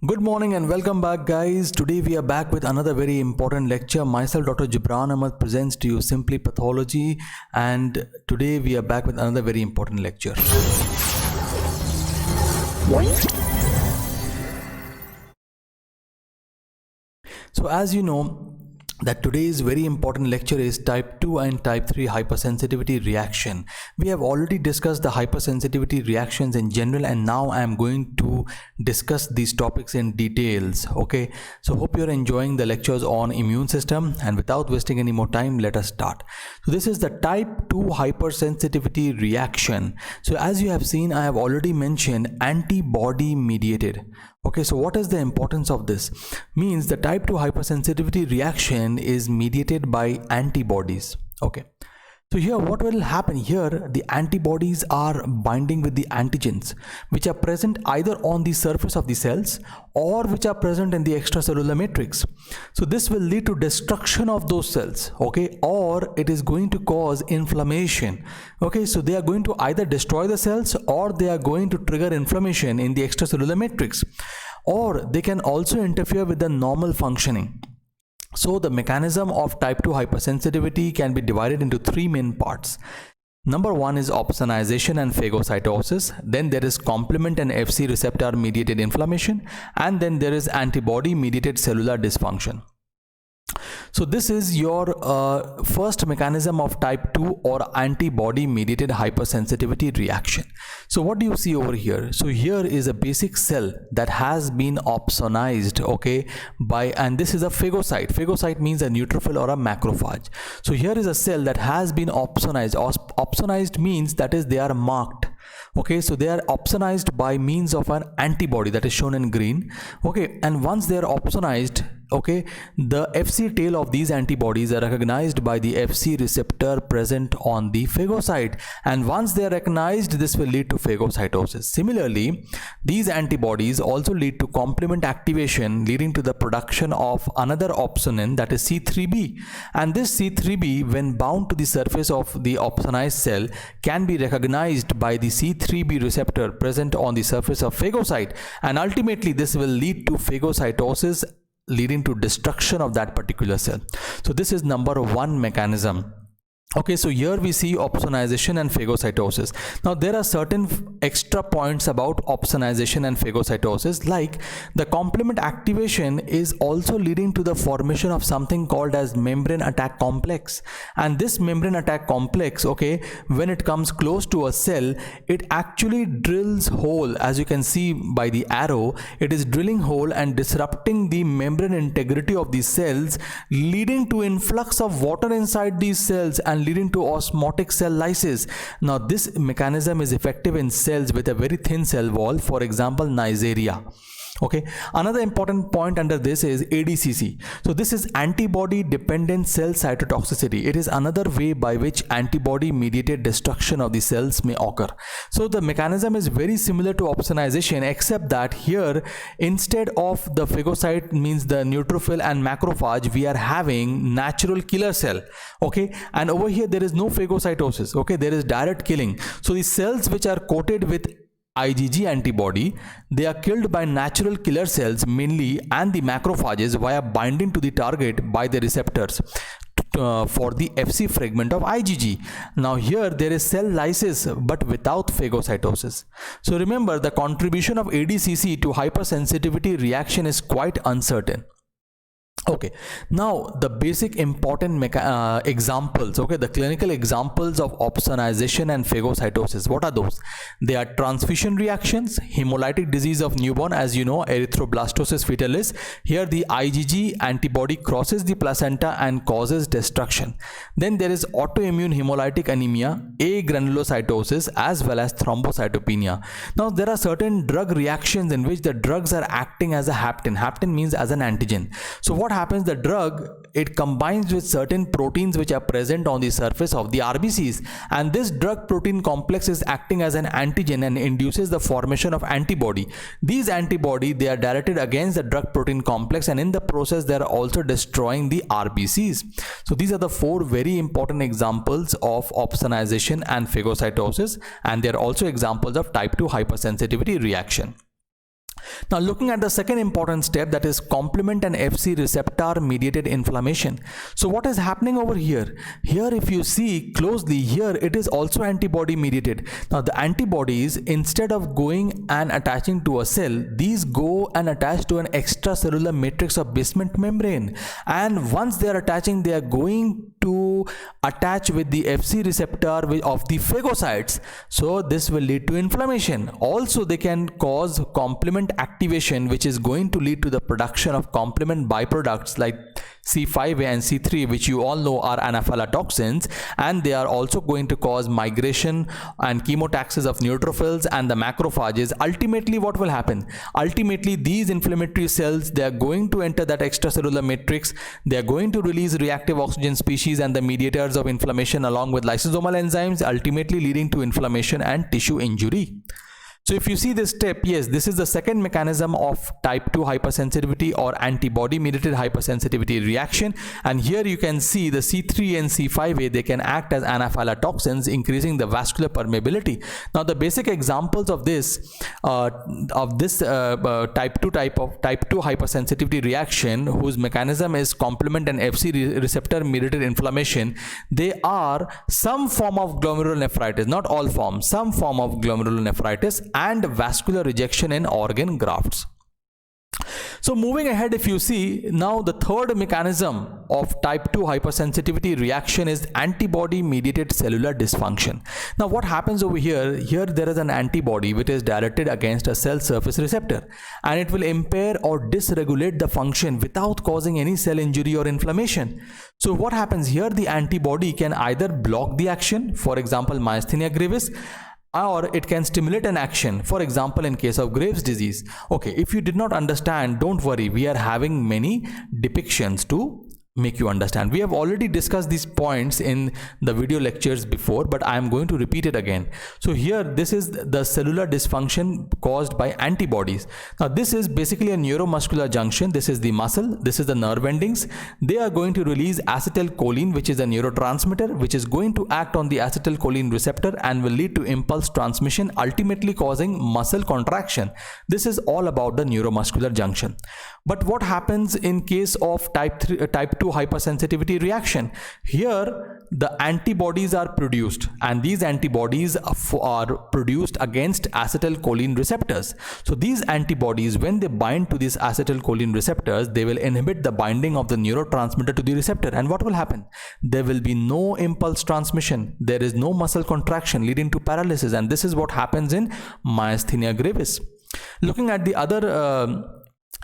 Good morning and welcome back, guys. Today we are back with another very important lecture. Myself, Dr. Gibran Ahmed, presents to you Simply Pathology, and today we are back with another very important lecture. So as you know, that today's very important lecture is type 2 and type 3 hypersensitivity reaction. We have already discussed the hypersensitivity reactions in general, and now I am going to discuss these topics in details. Okay, so hope you're enjoying the lectures on immune system, and without wasting any more time, let us start. So this is the type 2 hypersensitivity reaction. So as you have seen, I have already mentioned antibody mediated. Okay, so what is the importance of this? Means the type 2 hypersensitivity reaction is mediated by antibodies. Okay, so here what will happen here, the antibodies are binding with the antigens which are present either on the surface of the cells or which are present in the extracellular matrix. So this will lead to destruction of those cells, okay, or it is going to cause inflammation. Okay, so they are going to either destroy the cells or they are going to trigger inflammation in the extracellular matrix, or they can also interfere with the normal functioning. So the mechanism of type 2 hypersensitivity can be divided into three main parts. Number one is opsonization and phagocytosis, then there is complement and Fc receptor mediated inflammation, and then there is antibody mediated cellular dysfunction. So this is your first mechanism of type 2 or antibody mediated hypersensitivity reaction. So what do you see over here? So here is a basic cell that has been opsonized, okay, and this is a phagocyte. Phagocyte means a neutrophil or a macrophage. So here is a cell that has been opsonized. Opsonized means that is they are marked. Okay, so they are opsonized by means of an antibody that is shown in green. Okay, and once they are opsonized, okay, the Fc tail of these antibodies are recognized by the Fc receptor present on the phagocyte, and once they are recognized, this will lead to phagocytosis. Similarly, these antibodies also lead to complement activation, leading to the production of another opsonin, that is C3b, and this C3b, when bound to the surface of the opsonized cell, can be recognized by the C3b receptor present on the surface of phagocyte, and ultimately this will lead to phagocytosis, leading to destruction of that particular cell. So this is number one mechanism. Okay, so here we see opsonization and phagocytosis. Now there are certain extra points about opsonization and phagocytosis, like the complement activation is also leading to the formation of something called as membrane attack complex, and this membrane attack complex, okay, when it comes close to a cell, it actually drills hole. As you can see by the arrow, it is drilling hole and disrupting the membrane integrity of these cells, leading to influx of water inside these cells and leading to osmotic cell lysis. Now this mechanism is effective in cells with a very thin cell wall, for example Neisseria. Okay, another important point under this is ADCC. So this is antibody dependent cell cytotoxicity. It is another way by which antibody mediated destruction of the cells may occur. So the mechanism is very similar to opsonization, except that here instead of the phagocyte, means the neutrophil and macrophage, we are having natural killer cell. Okay, and over here there is no phagocytosis. Okay, there is direct killing. So the cells which are coated with IgG antibody, they are killed by natural killer cells mainly, and the macrophages via binding to the target by the receptors for the Fc fragment of IgG. Now here there is cell lysis but without phagocytosis. So remember, the contribution of ADCC to hypersensitivity reaction is quite uncertain. Okay, now the basic important examples, okay, the clinical examples of opsonization and phagocytosis, what are those? They are transfusion reactions, hemolytic disease of newborn, as you know, erythroblastosis fetalis. Here the IgG antibody crosses the placenta and causes destruction. Then there is autoimmune hemolytic anemia, agranulocytosis, as well as thrombocytopenia. Now there are certain drug reactions in which the drugs are acting as a hapten. Hapten means as an antigen. So what happens, the drug, it combines with certain proteins which are present on the surface of the RBCs, and this drug protein complex is acting as an antigen and induces the formation of antibody. These antibody, they are directed against the drug protein complex, and in the process they are also destroying the RBCs. So these are the four very important examples of opsonization and phagocytosis, and they are also examples of type 2 hypersensitivity reaction. Now looking at the second important step, that is complement and FC receptor mediated inflammation. So what is happening over here? Here if you see closely, here it is also antibody mediated. Now the antibodies, instead of going and attaching to a cell, these go and attach to an extracellular matrix of basement membrane, and once they are attaching, they are going to attach with the FC receptor of the phagocytes. So this will lead to inflammation. Also they can cause complement activation, which is going to lead to the production of complement byproducts like C5a and C3, which you all know are anaphylatoxins, and they are also going to cause migration and chemotaxis of neutrophils and the macrophages. Ultimately what will happen? Ultimately these inflammatory cells, they are going to enter that extracellular matrix, they are going to release reactive oxygen species and the mediators of inflammation along with lysosomal enzymes, ultimately leading to inflammation and tissue injury. So if you see this step, yes, this is the second mechanism of type 2 hypersensitivity or antibody mediated hypersensitivity reaction, and here you can see the C3 and C5a, they can act as anaphylatoxins, increasing the vascular permeability. Now the basic examples of this type 2 hypersensitivity reaction, whose mechanism is complement and FC receptor mediated inflammation, they are some form of glomerulonephritis, not all forms, some form of glomerulonephritis, and vascular rejection in organ grafts. So moving ahead, if you see now, the third mechanism of type 2 hypersensitivity reaction is antibody mediated cellular dysfunction. Now what happens over here? Here there is an antibody which is directed against a cell surface receptor, and it will impair or dysregulate the function without causing any cell injury or inflammation. So what happens here? The antibody can either block the action, for example myasthenia gravis, or it can stimulate an action, for example in case of Graves' disease. Okay, if you did not understand, don't worry, we are having many depictions to make you understand. We have already discussed these points in the video lectures before, but I am going to repeat it again. So here, this is the cellular dysfunction caused by antibodies. Now this is basically a neuromuscular junction. This is the muscle, this is the nerve endings. They are going to release acetylcholine, which is a neurotransmitter, which is going to act on the acetylcholine receptor and will lead to impulse transmission, ultimately causing muscle contraction. This is all about the neuromuscular junction. But what happens in case of type 2 hypersensitivity reaction? Here the antibodies are produced, and these antibodies are produced against acetylcholine receptors. So these antibodies, when they bind to these acetylcholine receptors, they will inhibit the binding of the neurotransmitter to the receptor, and what will happen? There will be no impulse transmission, there is no muscle contraction leading to paralysis, and this is what happens in myasthenia gravis. Looking at the other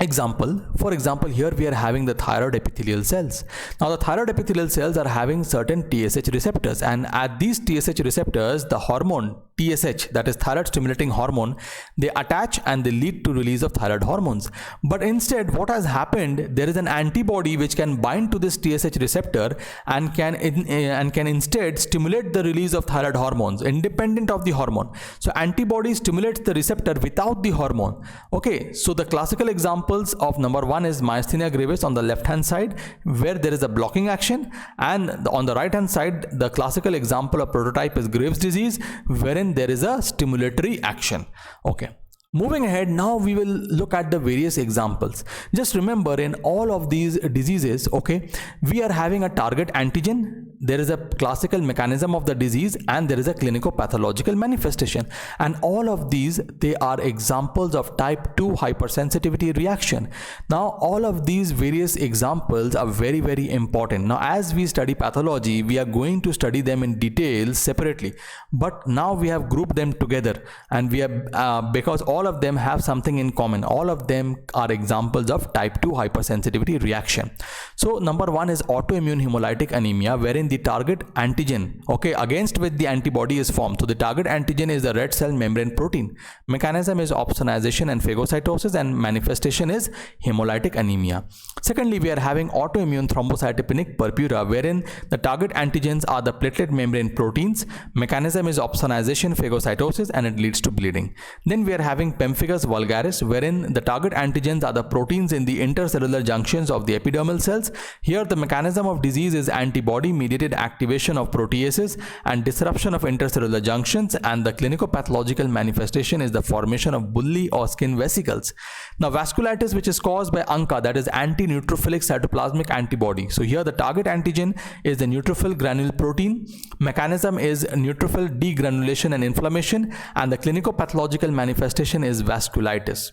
example, for example, here we are having the thyroid epithelial cells. Now the thyroid epithelial cells are having certain TSH receptors, and at these TSH receptors, the hormone TSH, that is thyroid stimulating hormone, they attach and they lead to release of thyroid hormones. But instead what has happened, there is an antibody which can bind to this TSH receptor and can instead stimulate the release of thyroid hormones independent of the hormone. So antibody stimulates the receptor without the hormone. Okay, so the classical examples of number one is myasthenia gravis on the left hand side, where there is a blocking action, and on the right hand side the classical example of prototype is Graves' disease, wherein there is a stimulatory action. Okay, moving ahead, now we will look at the various examples. Just remember, in all of these diseases, okay, we are having a target antigen, there is a classical mechanism of the disease, and there is a clinico-pathological manifestation, and all of these, they are examples of type 2 hypersensitivity reaction. Now all of these various examples are very, very important. Now as we study pathology, we are going to study them in detail separately, but now we have grouped them together, and we have because all of them have something in common. All of them are examples of type 2 hypersensitivity reaction. So number one is autoimmune hemolytic anemia, wherein the target antigen, okay, against which the antibody is formed. So the target antigen is the red cell membrane protein. Mechanism is opsonization and phagocytosis, and manifestation is hemolytic anemia. Secondly, we are having autoimmune thrombocytopenic purpura, wherein the target antigens are the platelet membrane proteins. Mechanism is opsonization phagocytosis, and it leads to bleeding. Then we are having pemphigus vulgaris, wherein the target antigens are the proteins in the intercellular junctions of the epidermal cells. Here the mechanism of disease is antibody mediated activation of proteases and disruption of intercellular junctions, and the clinicopathological manifestation is the formation of bulli or skin vesicles. Now vasculitis, which is caused by ANCA, that is anti-neutrophilic cytoplasmic antibody. So here the target antigen is the neutrophil granule protein. Mechanism is neutrophil degranulation and inflammation, and the clinicopathological manifestation is vasculitis.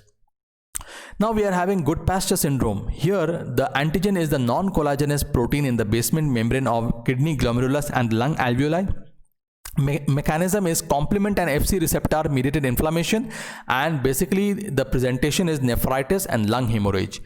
Now we are having Goodpasture syndrome. Here the antigen is the non-collagenous protein in the basement membrane of kidney glomerulus and lung alveoli. Mechanism is complement and FC receptor mediated inflammation, and basically the presentation is nephritis and lung hemorrhage.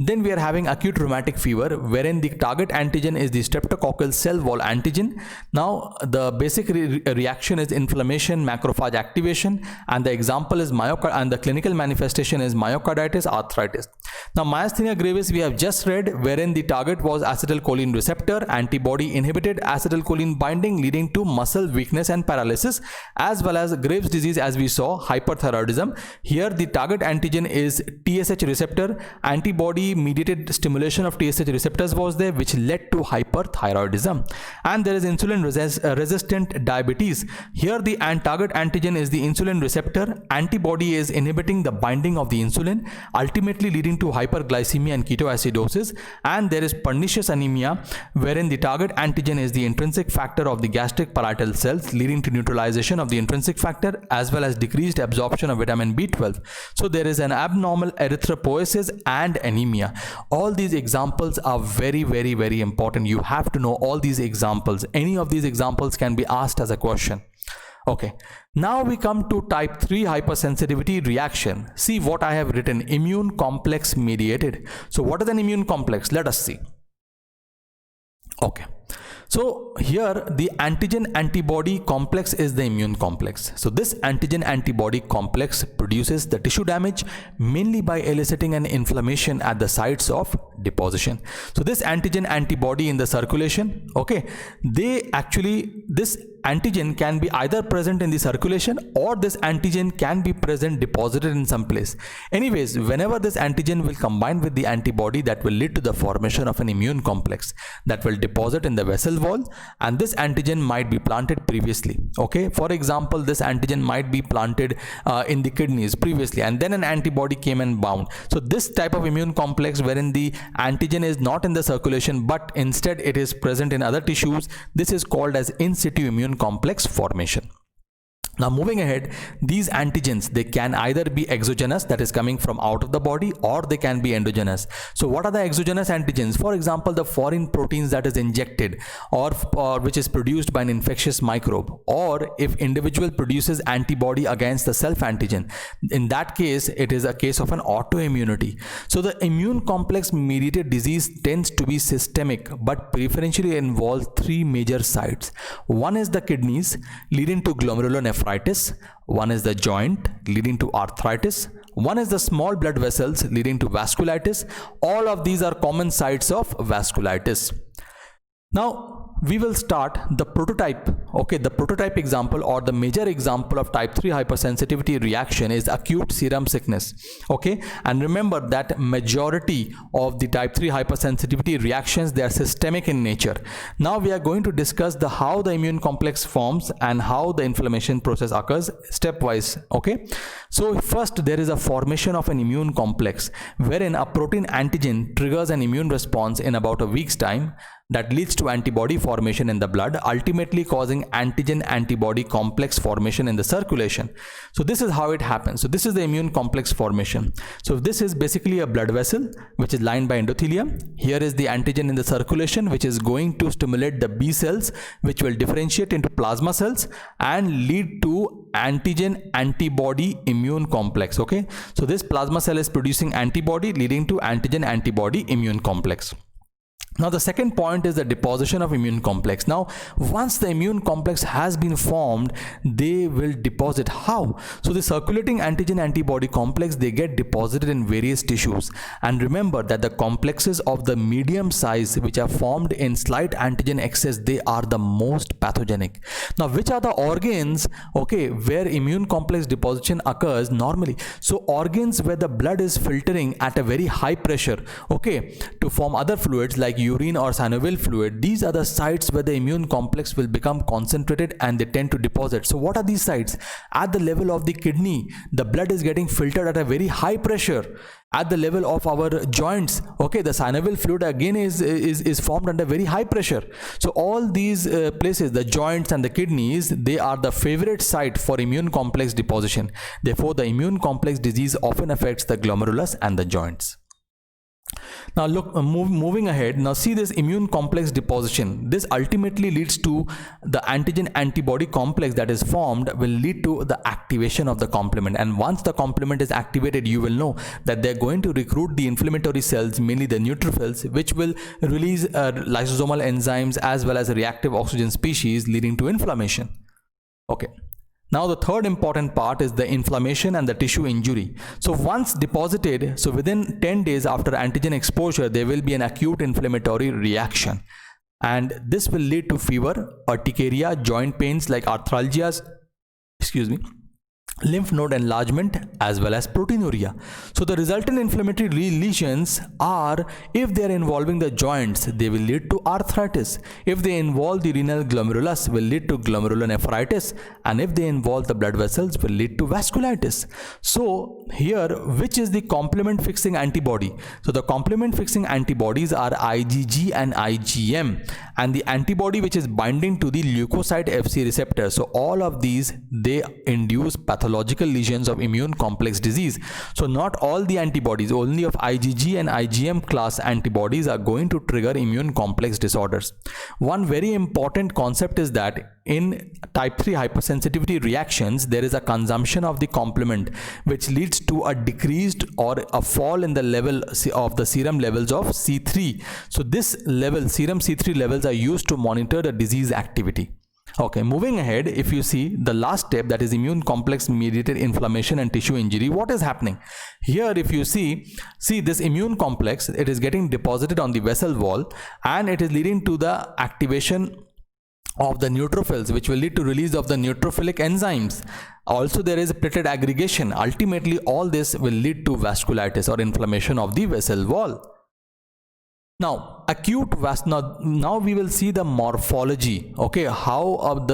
Then we are having acute rheumatic fever, wherein the target antigen is the streptococcal cell wall antigen. Now the basic reaction is inflammation, macrophage activation, and the example is and the clinical manifestation is myocarditis, arthritis. Now myasthenia gravis we have just read, wherein the target was acetylcholine receptor. Antibody inhibited acetylcholine binding, leading to muscle weakness and paralysis, as well as Graves' disease, as we saw, hyperthyroidism. Here the target antigen is TSH receptor. Antibody mediated stimulation of TSH receptors was there, which led to hyperthyroidism. And there is insulin resistant diabetes. Here the target antigen is the insulin receptor. Antibody is inhibiting the binding of the insulin, ultimately leading to hyperglycemia and ketoacidosis. And there is pernicious anemia, wherein the target antigen is the intrinsic factor of the gastric parietal cells, leading to neutralization of the intrinsic factor as well as decreased absorption of vitamin B12. So there is an abnormal erythropoiesis and anemia. All these examples are very, very, very important. You have to know all these examples. Any of these examples can be asked as a question. Okay, now we come to type 3 hypersensitivity reaction. See what I have written: immune complex mediated. So what is an immune complex? Let us see. Okay, so here the antigen antibody complex is the immune complex. So this antigen antibody complex produces the tissue damage mainly by eliciting an inflammation at the sites of deposition. So this antigen antibody in the circulation, okay, this antigen can be either present in the circulation, or this antigen can be present deposited in some place. Anyways, whenever this antigen will combine with the antibody, that will lead to the formation of an immune complex that will deposit in the vessel wall, and this antigen might be planted previously. Okay, for example, this antigen might be planted in the kidneys previously, and then an antibody came and bound. So this type of immune complex, wherein the antigen is not in the circulation but instead it is present in other tissues, this is called as in situ immune complex formation. Now moving ahead, these antigens, they can either be exogenous, that is coming from out of the body, or they can be endogenous. So what are the exogenous antigens? For example, the foreign proteins that is injected or which is produced by an infectious microbe, or if individual produces antibody against the self antigen. In that case, it is a case of an autoimmunity. So the immune complex mediated disease tends to be systemic but preferentially involves 3 major sites. One is the kidneys, leading to glomerulonephritis. One is the joint, leading to arthritis. One is the small blood vessels, leading to vasculitis. All of these are common sites of vasculitis. Now we will start the prototype. Okay, the prototype example or the major example of type 3 hypersensitivity reaction is acute serum sickness. Okay, and remember that majority of the type 3 hypersensitivity reactions, they are systemic in nature. Now we are going to discuss how the immune complex forms and how the inflammation process occurs stepwise. Okay, so first there is a formation of an immune complex, wherein a protein antigen triggers an immune response in about a week's time that leads to antibody formation in the blood, ultimately causing antigen antibody complex formation in the circulation. So this is how it happens. So this is the immune complex formation. So this is basically a blood vessel which is lined by endothelium. Here is the antigen in the circulation, which is going to stimulate the B cells, which will differentiate into plasma cells and lead to antigen antibody immune complex. Okay, so this plasma cell is producing antibody, leading to antigen antibody immune complex. Now the second point is the deposition of immune complex. Now once the immune complex has been formed, they will deposit. How? So the circulating antigen antibody complex, they get deposited in various tissues, and remember that the complexes of the medium size which are formed in slight antigen excess, they are the most pathogenic. Now which are the organs, okay, where immune complex deposition occurs normally? So organs where the blood is filtering at a very high pressure, okay, to form other fluids like urine or synovial fluid, these are the sites where the immune complex will become concentrated and they tend to deposit. So what are these sites? At the level of the kidney, the blood is getting filtered at a very high pressure. At the level of our joints, okay, the synovial fluid again is formed under very high pressure. So all these places, the joints and the kidneys, they are the favorite site for immune complex deposition. Therefore the immune complex disease often affects the glomerulus and the joints. Now look, moving ahead, now see this immune complex deposition. This ultimately leads to the antigen antibody complex that is formed will lead to the activation of the complement, and once the complement is activated, you will know that they're going to recruit the inflammatory cells, mainly the neutrophils, which will release lysosomal enzymes as well as reactive oxygen species, leading to inflammation. Okay. Now the third important part is the inflammation and the tissue injury. So once deposited, so within 10 days after antigen exposure, there will be an acute inflammatory reaction, and this will lead to fever, urticaria, joint pains like arthralgias, lymph node enlargement, as well as proteinuria. So the resultant inflammatory lesions are, if they are involving the joints, they will lead to arthritis. If they involve the renal glomerulus, will lead to glomerulonephritis, and if they involve the blood vessels, will lead to vasculitis. So here, which is the complement fixing antibody? So the complement fixing antibodies are IgG and IgM, and the antibody which is binding to the leukocyte Fc receptor. So all of these, they induce pathological lesions of immune complex disease. So not all the antibodies, only of IgG and IgM class antibodies are going to trigger immune complex disorders. One very important concept is that in type 3 hypersensitivity reactions, there is a consumption of the complement which leads to a decreased or a fall in the level of the serum levels of C3. So this level, serum C3 levels, are used to monitor the disease activity. Okay, moving ahead, if you see the last step, that is immune complex mediated inflammation and tissue injury, what is happening? Here if you see this immune complex, it is getting deposited on the vessel wall, and it is leading to the activation of the neutrophils, which will lead to release of the neutrophilic enzymes. Also there is platelet aggregation. Ultimately all this will lead to vasculitis or inflammation of the vessel wall. Now now we will see the morphology. Okay, how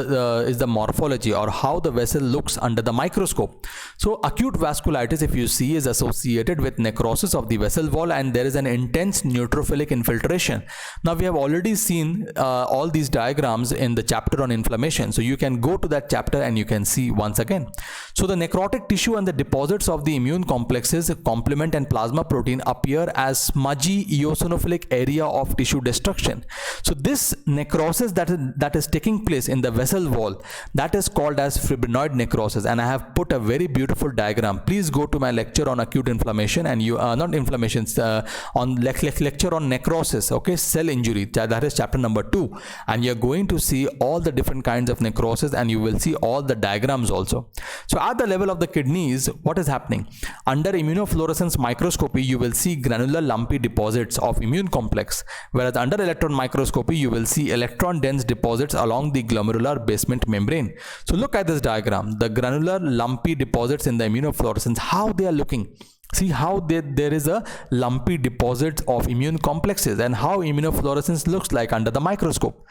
is the morphology, or how the vessel looks under the microscope. So acute vasculitis, if you see, is associated with necrosis of the vessel wall, and there is an intense neutrophilic infiltration. Now we have already seen all these diagrams in the chapter on inflammation, so you can go to that chapter and you can see once again. So the necrotic tissue and the deposits of the immune complexes, complement and plasma protein, appear as smudgy eosinophilic area of tissue destruction. So this necrosis that is taking place in the vessel wall, that is called as fibrinoid necrosis, and I have put a very beautiful diagram. Please go to my lecture on acute inflammation, and you not inflammations, on lecture on necrosis, okay, cell injury, that is chapter number 2, and you're going to see all the different kinds of necrosis, and you will see all the diagrams also. So at the level of the kidneys, what is happening? Under immunofluorescence microscopy, you will see granular lumpy deposits of immune complex, whereas under electron microscopy, you will see electron dense deposits along the glomerular basement membrane. So look at this diagram, the granular lumpy deposits in the immunofluorescence, how they are looking. See how there is a lumpy deposit of immune complexes, and how immunofluorescence looks like under the microscope.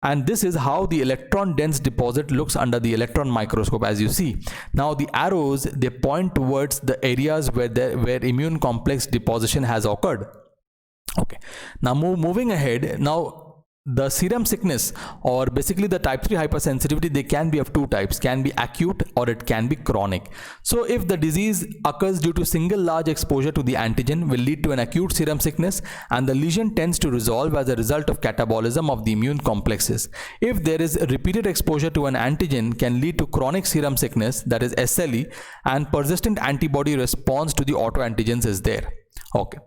And this is how the electron dense deposit looks under the electron microscope, as you see. Now the arrows, they point towards the areas where immune complex deposition has occurred. Okay, now moving ahead, now the serum sickness, or basically the type 3 hypersensitivity, they can be of two types, can be acute or it can be chronic. So if the disease occurs due to single large exposure to the antigen, will lead to an acute serum sickness, and the lesion tends to resolve as a result of catabolism of the immune complexes. If there is repeated exposure to an antigen, can lead to chronic serum sickness, that is SLE, and persistent antibody response to the autoantigens is there. Okay.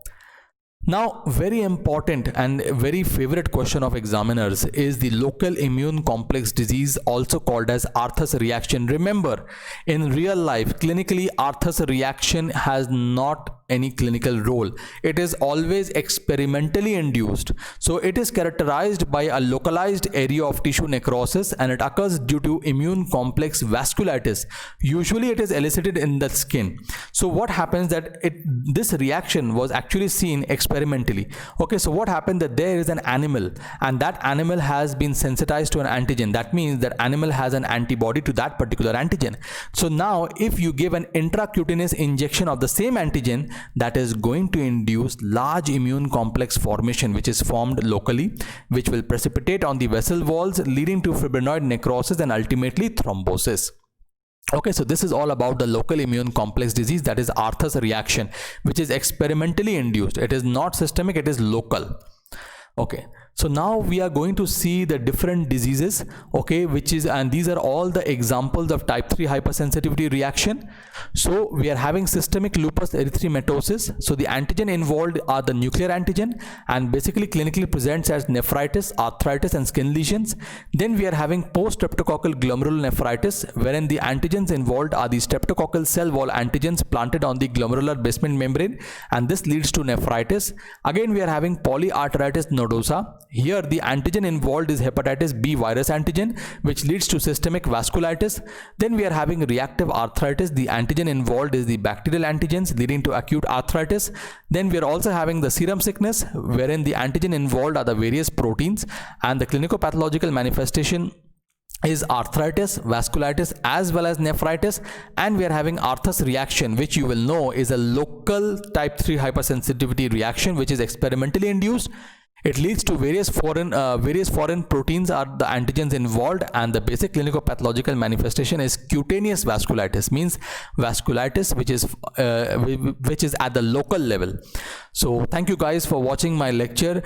Now, very important and very favorite question of examiners is the local immune complex disease, also called as Arthur's reaction. Remember, in real life, clinically, Arthur's reaction has not any clinical role. It is always experimentally induced. So it is characterized by a localized area of tissue necrosis, and it occurs due to immune complex vasculitis. Usually it is elicited in the skin. So what happens that this reaction was actually seen experimentally. Okay, so what happened that there is an animal, and that animal has been sensitized to an antigen. That means that animal has an antibody to that particular antigen. So now if you give an intracutaneous injection of the same antigen, that is going to induce large immune complex formation, which is formed locally, which will precipitate on the vessel walls, leading to fibrinoid necrosis and ultimately thrombosis. Okay, so this is all about the local immune complex disease, that is Arthur's reaction, which is experimentally induced. It is not systemic, it is local. Okay, so now we are going to see the different diseases, okay, and these are all the examples of type 3 hypersensitivity reaction. So we are having systemic lupus erythematosus. So the antigen involved are the nuclear antigen, and basically clinically presents as nephritis, arthritis and skin lesions. Then we are having post-streptococcal glomerulonephritis, wherein the antigens involved are the streptococcal cell wall antigens planted on the glomerular basement membrane, and this leads to nephritis. Again, we are having polyarteritis nodosa. Here the antigen involved is hepatitis B virus antigen, which leads to systemic vasculitis. Then we are having reactive arthritis. The antigen involved is the bacterial antigens, leading to acute arthritis. Then we are also having the serum sickness, wherein the antigen involved are the various proteins, and the clinicopathological manifestation is arthritis, vasculitis as well as nephritis. And we are having Arthur's reaction, which you will know is a local type 3 hypersensitivity reaction, which is experimentally induced. It leads to various foreign proteins are the antigens involved, and the basic clinical pathological manifestation is cutaneous vasculitis, means vasculitis which is at the local level. So thank you guys for watching my lecture.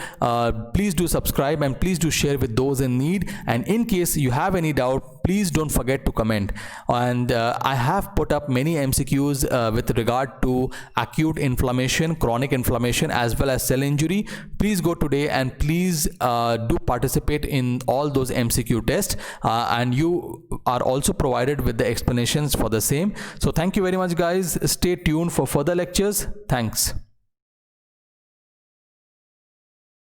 Please do subscribe and please do share with those in need, and in case you have any doubt, please don't forget to comment. And I have put up many MCQs with regard to acute inflammation, chronic inflammation as well as cell injury. Please go today and please do participate in all those MCQ tests, and you are also provided with the explanations for the same. So thank you very much guys. Stay tuned for further lectures. Thanks.